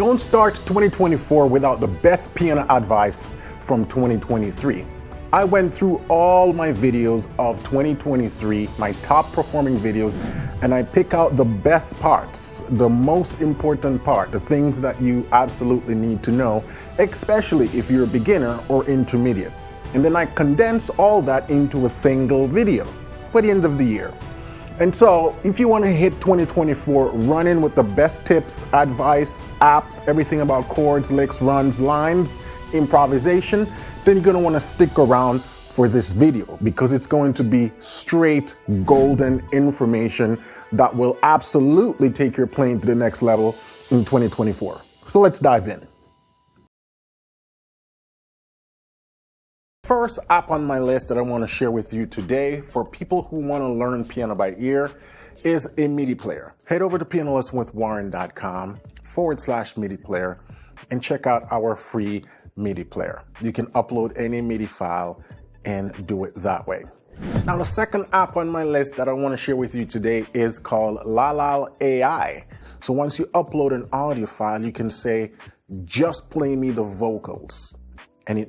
Don't start 2024 without the best piano advice from 2023. I went through all my videos of 2023, my top performing videos, and I pick out the best parts, the most important part, the things that you absolutely need to know, especially if you're a beginner or intermediate. And then I condense all that into a single video for the end of the year. And so if you want to hit 2024 running with the best tips, advice, apps, everything about chords, licks, runs, lines, improvisation, then you're going to want to stick around for this video because it's going to be straight golden information that will absolutely take your playing to the next level in 2024. So let's dive in. First app on my list that I want to share with you today for people who want to learn piano by ear is a MIDI player. Head over to pianistswithwarren.com/MIDI player and check out our free MIDI player. You can upload any MIDI file and do it that way. Now, the second app on my list that I want to share with you today is called Lal AI. So once you upload an audio file, you can say, just play me the vocals. And it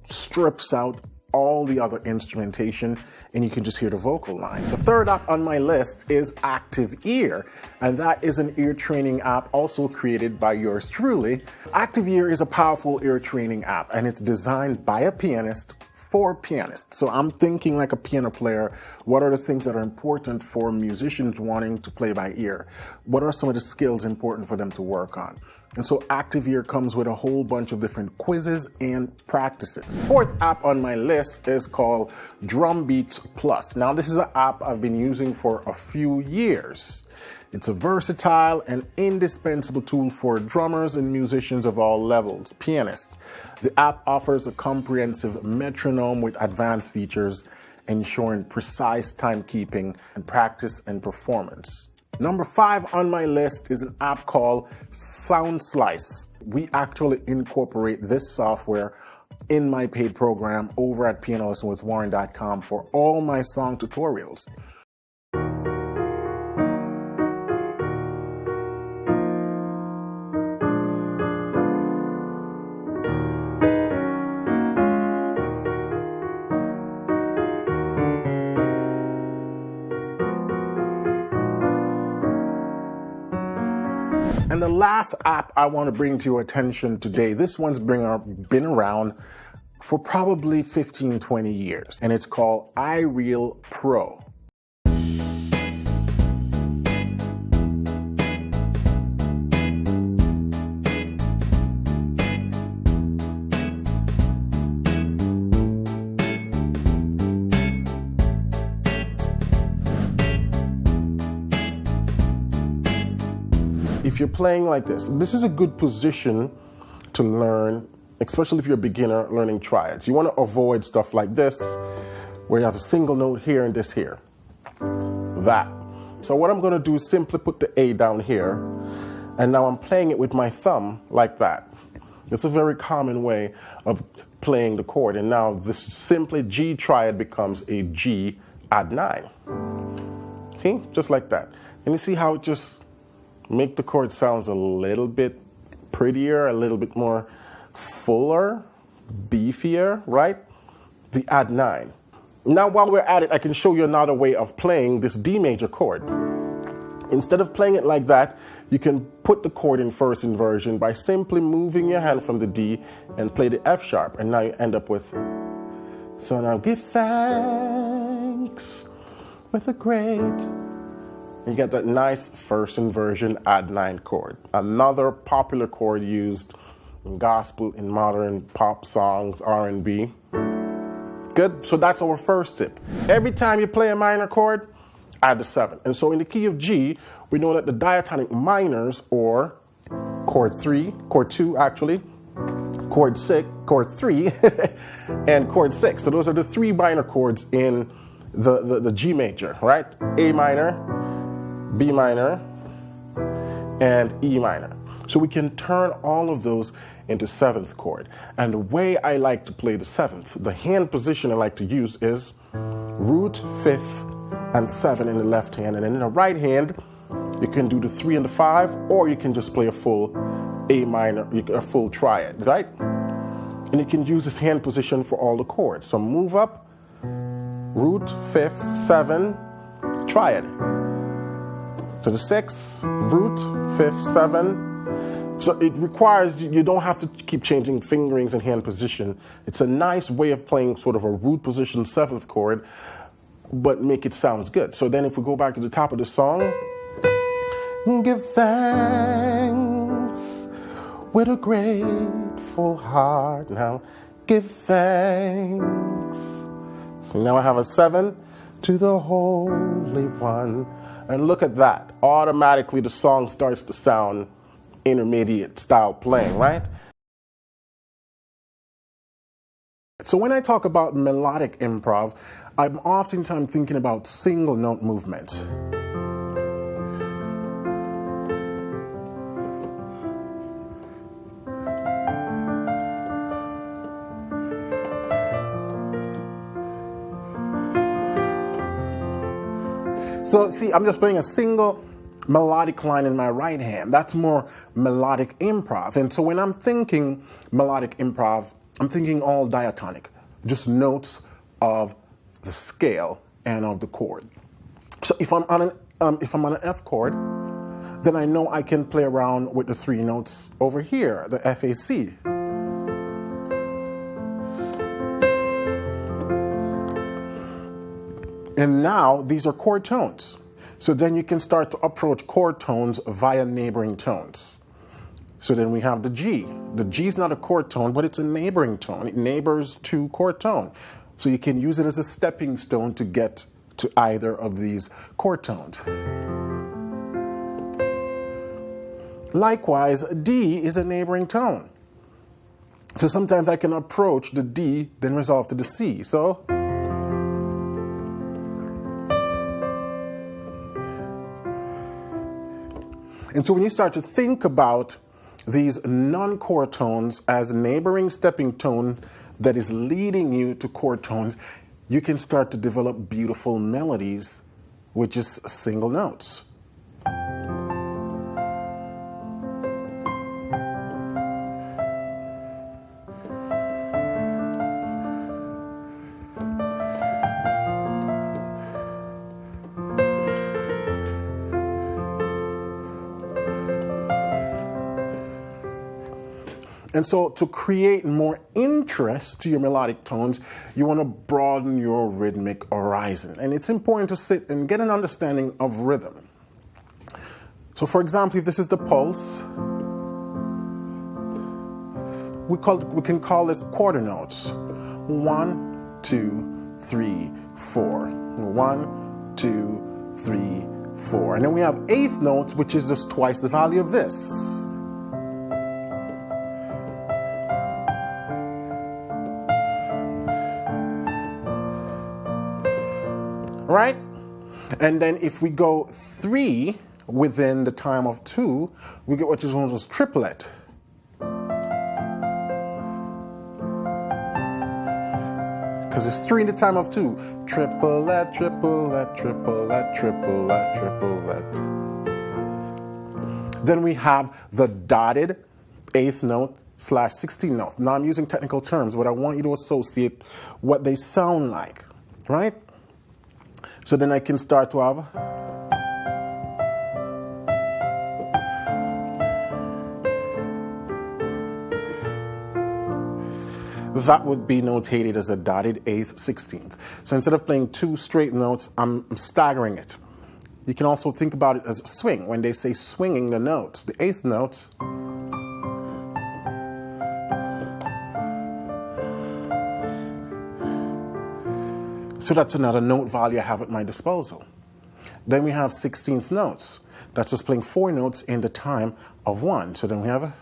strips out all the other instrumentation and you can just hear the vocal line. The third app on my list is Active Ear, and that is an ear training app also created by yours truly. Active Ear is a powerful ear training app and it's designed by a pianist for pianists. So I'm thinking like a piano player, what are the things that are important for musicians wanting to play by ear? What are some of the skills important for them to work on? And so Active Ear comes with a whole bunch of different quizzes and practices. Fourth app on my list is called Drumbeats Plus. Now this is an app I've been using for a few years. It's a versatile and indispensable tool for drummers and musicians of all levels, pianists. The app offers a comprehensive metronome with advanced features, ensuring precise timekeeping and practice and performance. Number 5 on my list is an app called SoundSlice. We actually incorporate this software in my paid program over at pianistswithwarren.com for all my song tutorials. And the last app I want to bring to your attention today, this one's been around for probably 15, 20 years, and it's called iReal Pro. If you're playing like this is a good position to learn, especially if you're a beginner learning triads. You want to avoid stuff like this, where you have a single note here and this here. That. So what I'm going to do is simply put the A down here, and now I'm playing it with my thumb like that. It's a very common way of playing the chord, and now this simply G triad becomes a G add 9. See? Just like that. And you see how it just make the chord sounds a little bit prettier, a little bit more fuller, beefier, right? The add 9. Now while we're at it, I can show you another way of playing this D major chord. Instead of playing it like that, you can put the chord in first inversion by simply moving your hand from the D and play the F sharp, and now you end up with, so now give thanks with a great. You get that nice first inversion add 9 chord. Another popular chord used in gospel, in modern pop songs, R&B. Good, so that's our first tip. Every time you play a minor chord, add the 7. And so in the key of G, we know that the diatonic minors, or chord 3, chord 2 actually, chord 6, chord 3, and chord 6. So those are the 3 minor chords in the G major, right? A minor, B minor, and E minor. So we can turn all of those into 7th chord. And the way I like to play the 7th, the hand position I like to use is root, 5th, and 7 in the left hand. And then in the right hand, you can do the 3 and the 5, or you can just play a full A minor, a full triad, right? And you can use this hand position for all the chords. So move up, root, fifth, 7, triad. To the 6th, root, fifth, 7. So it requires, you don't have to keep changing fingerings and hand position. It's a nice way of playing sort of a root position 7th chord, but make it sounds good. So then if we go back to the top of the song, give thanks with a grateful heart. Now, give thanks. So now I have a 7 to the Holy One. And look at that. Automatically the song starts to sound intermediate style playing, right? So when I talk about melodic improv, I'm oftentimes thinking about single note movements. So see, I'm just playing a single melodic line in my right hand. That's more melodic improv. And so when I'm thinking melodic improv, I'm thinking all diatonic, just notes of the scale and of the chord. So if I'm on an F chord, then I know I can play around with the 3 notes over here, the FAC. And now these are chord tones. So then you can start to approach chord tones via neighboring tones. So then we have the G. The G is not a chord tone, but it's a neighboring tone. It neighbors to chord tone. So you can use it as a stepping stone to get to either of these chord tones. Likewise, D is a neighboring tone. So sometimes I can approach the D, then resolve to the C. So and so when you start to think about these non-chord tones as neighboring stepping tone that is leading you to chord tones, you can start to develop beautiful melodies with just single notes. And so to create more interest to your melodic tones, you want to broaden your rhythmic horizon. And it's important to sit and get an understanding of rhythm. So for example, if this is the pulse, we can call this quarter notes. 1, 2, 3, 4. 1, 2, 3, 4. And then we have eighth notes, which is just twice the value of this. Right? And then if we go 3 within the time of 2, we get what is known as triplet. Because it's 3 in the time of 2. Triplet, triplet, triplet, triplet, triplet. Then we have the dotted 8th note / 16th note. Now I'm using technical terms, but I want you to associate what they sound like, right? So then I can start to have that would be notated as a dotted 8th, 16th. So instead of playing 2 straight notes, I'm staggering it. You can also think about it as a swing. When they say swinging the notes, the 8th notes so that's another note value I have at my disposal. Then we have 16th notes. That's just playing 4 notes in the time of 1. So then we have a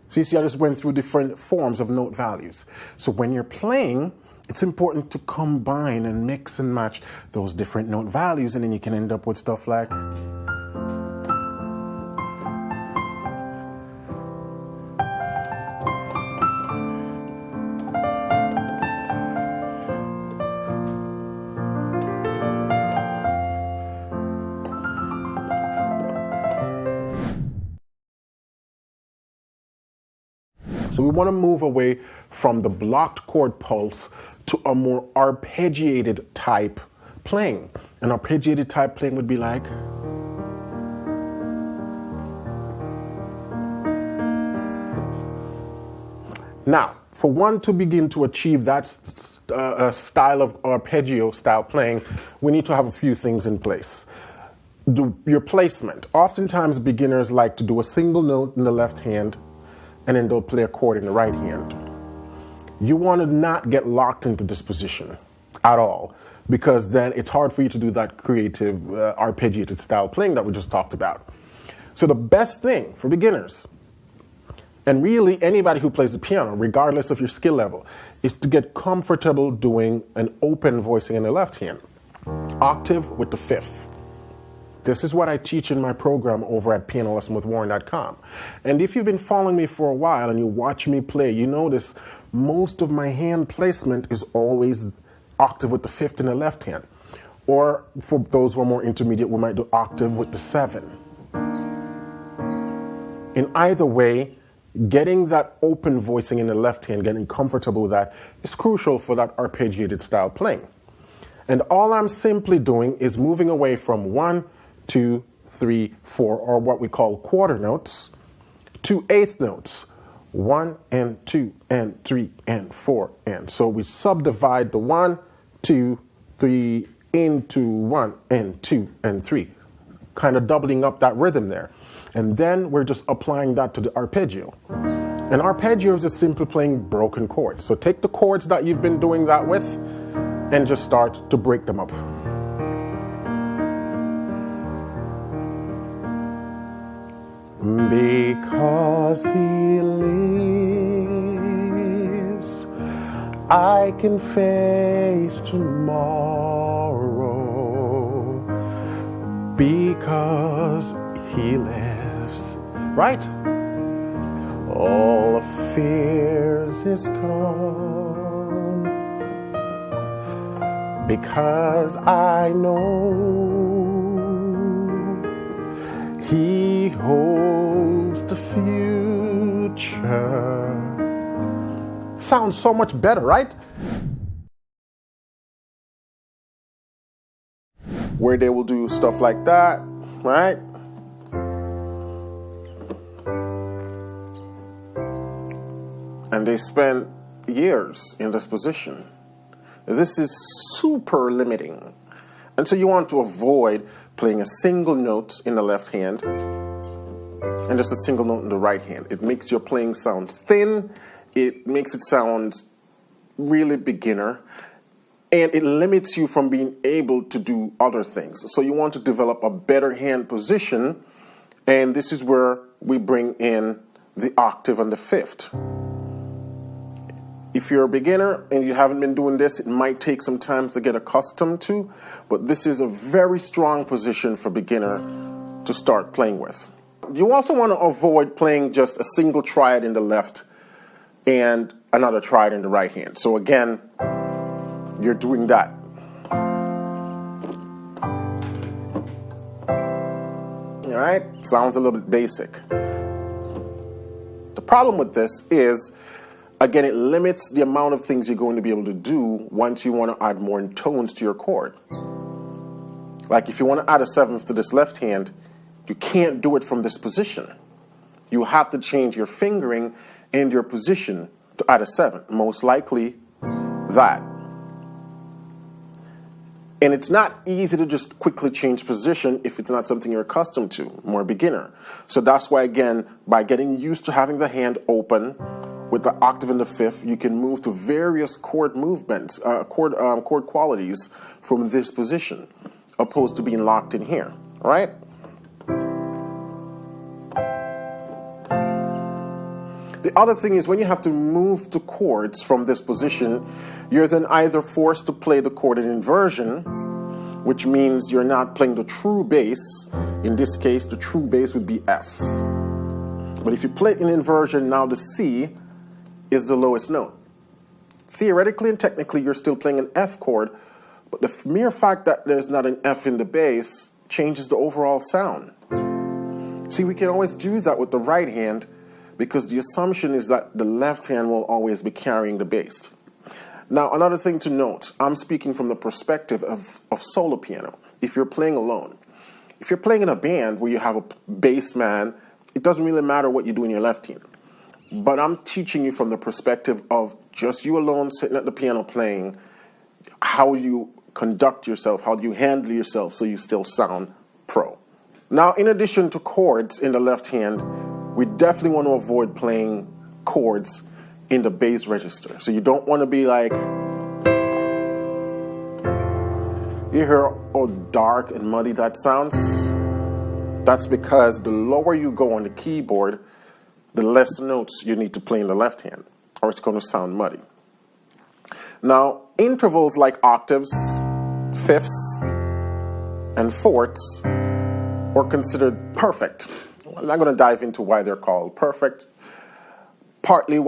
so you see, I just went through different forms of note values. So when you're playing, it's important to combine and mix and match those different note values, and then you can end up with stuff like So we want to move away from the blocked chord pulse to a more arpeggiated type playing. An arpeggiated type playing would be like. Now, for one to begin to achieve that style of arpeggio style playing, we need to have a few things in place. Your placement. Oftentimes beginners like to do a single note in the left hand and then they'll play a chord in the right hand. You want to not get locked into this position at all, because then it's hard for you to do that creative arpeggiated style playing that we just talked about. So the best thing for beginners, and really anybody who plays the piano, regardless of your skill level, is to get comfortable doing an open voicing in the left hand, octave with the fifth. This is what I teach in my program over at pianolessonwithwarren.com. And if you've been following me for a while and you watch me play, you notice most of my hand placement is always octave with the fifth in the left hand. Or for those who are more intermediate, we might do octave with the seven. In either way, getting that open voicing in the left hand, getting comfortable with that, is crucial for that arpeggiated style playing. And all I'm simply doing is moving away from 1, 2, 3, 4, or what we call quarter notes, to eighth notes, 1 and 2 and 3 and 4 and. So we subdivide the 1, 2, 3 into 1 and 2 and 3, kind of doubling up that rhythm there. And then we're just applying that to the arpeggio. And arpeggio is just simply playing broken chords. So take the chords that you've been doing that with and just start to break them up. Because he lives, I can face tomorrow. Because he lives, right? All of fears is gone. Because I know he holds the future. Sounds so much better, right? Where they will do stuff like that, right? And they spend years in this position. This is super limiting. And so you want to avoid playing a single note in the left hand and just a single note in the right hand. It makes your playing sound thin. It makes it sound really beginner. And it limits you from being able to do other things. So you want to develop a better hand position. And this is where we bring in the octave and the fifth. If you're a beginner and you haven't been doing this, it might take some time to get accustomed to, but this is a very strong position for beginner to start playing with. You also want to avoid playing just a single triad in the left and another triad in the right hand. So again, you're doing that. All right, sounds a little bit basic. The problem with this is, again, it limits the amount of things you're going to be able to do once you want to add more tones to your chord. Like if you want to add a seventh to this left hand, you can't do it from this position. You have to change your fingering and your position to add a seventh, most likely that. And it's not easy to just quickly change position if it's not something you're accustomed to, more beginner. So that's why, again, by getting used to having the hand open, with the octave and the fifth, you can move to various chord movements, chord qualities from this position, opposed to being locked in here, all right? The other thing is when you have to move to chords from this position, you're then either forced to play the chord in inversion, which means you're not playing the true bass. In this case, the true bass would be F. But if you play it in inversion, now the C is the lowest note. Theoretically and technically, you're still playing an F chord, but the mere fact that there's not an F in the bass changes the overall sound. See, we can always do that with the right hand because the assumption is that the left hand will always be carrying the bass. Now, another thing to note, I'm speaking from the perspective of solo piano. If you're playing alone, if you're playing in a band where you have a bass man, it doesn't really matter what you do in your left hand. But I'm teaching you from the perspective of just you alone sitting at the piano playing, how you conduct yourself, how you handle yourself so you still sound pro. Now, in addition to chords in the left hand, we definitely want to avoid playing chords in the bass register. So you don't want to be like, you hear how dark and muddy that sounds? That's because the lower you go on the keyboard, the less notes you need to play in the left hand, or it's going to sound muddy. Now, intervals like octaves, fifths, and fourths were considered perfect. I'm not going to dive into why they're called perfect. Partly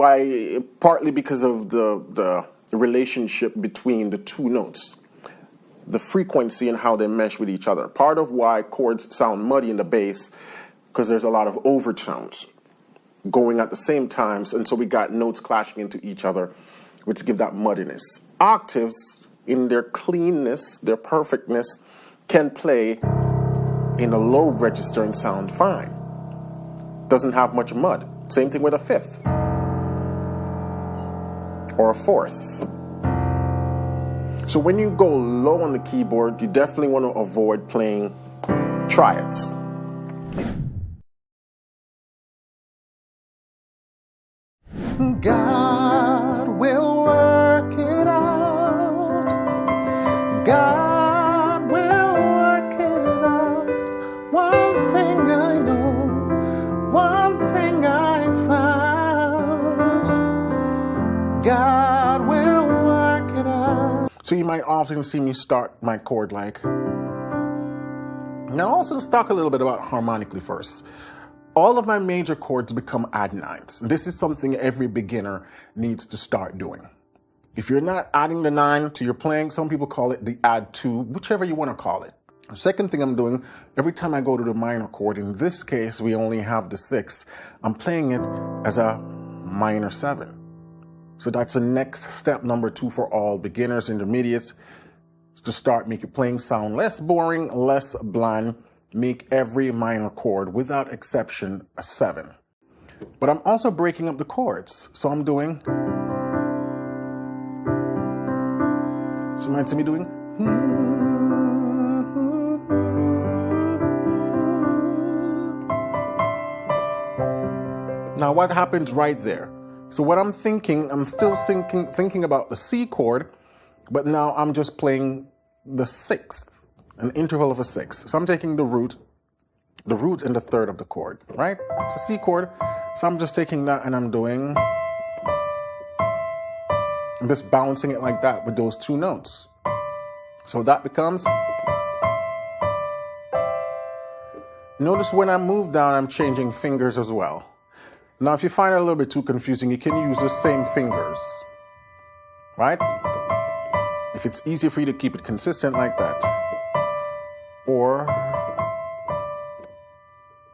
because of the relationship between the two notes, the frequency and how they mesh with each other. Part of why chords sound muddy in the bass, because there's a lot of overtones going at the same times, and so we got notes clashing into each other, which give that muddiness. Octaves, in their cleanness, their perfectness, can play in a low register and sound fine. Doesn't have much mud. Same thing with a fifth or a fourth. So when you go low on the keyboard, you definitely want to avoid playing triads. God will work it out. God will work it out. One thing I know, one thing I found. God will work it out. So you might often see me start my chord like. Now also let's talk a little bit about harmonically first. All of my major chords become add nines. This is something every beginner needs to start doing. If you're not adding the 9 to your playing, some people call it the add 2, whichever you want to call it. The second thing I'm doing, every time I go to the minor chord, in this case we only have the 6, I'm playing it as a minor 7. So that's the next step, number 2 for all beginners, intermediates, to start make your playing sound less boring, less bland. Make every minor chord, without exception, a 7. But I'm also breaking up the chords. So I'm doing, so you might see me doing, now what happens right there? So what I'm thinking, I'm still thinking about the C chord, but now I'm just playing the 6th. An interval of a 6. So I'm taking the root and the 3rd of the chord, right? It's a C chord. So I'm just taking that and I'm just bouncing it like that with those 2 notes. So that becomes. Notice when I move down, I'm changing fingers as well. Now, if you find it a little bit too confusing, you can use the same fingers, right? If it's easier for you to keep it consistent like that. Or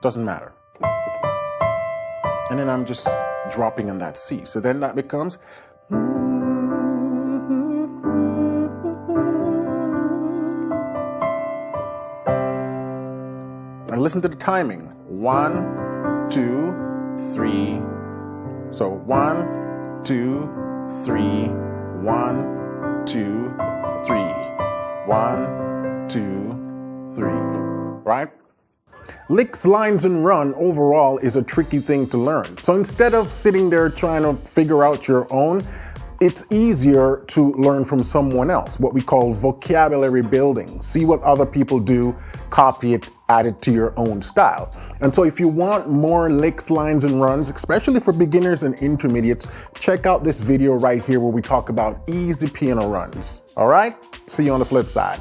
doesn't matter. And then I'm just dropping on that C. So then that becomes. Now listen to the timing. 1, 2, 3. So 1, 2, 3. 1, 2, 3. 1, 2, 3, right? Licks, lines, and run overall is a tricky thing to learn. So instead of sitting there trying to figure out your own, it's easier to learn from someone else, what we call vocabulary building. See what other people do, copy it, add it to your own style. And so if you want more licks, lines, and runs, especially for beginners and intermediates, check out this video right here where we talk about easy piano runs. All right? See you on the flip side.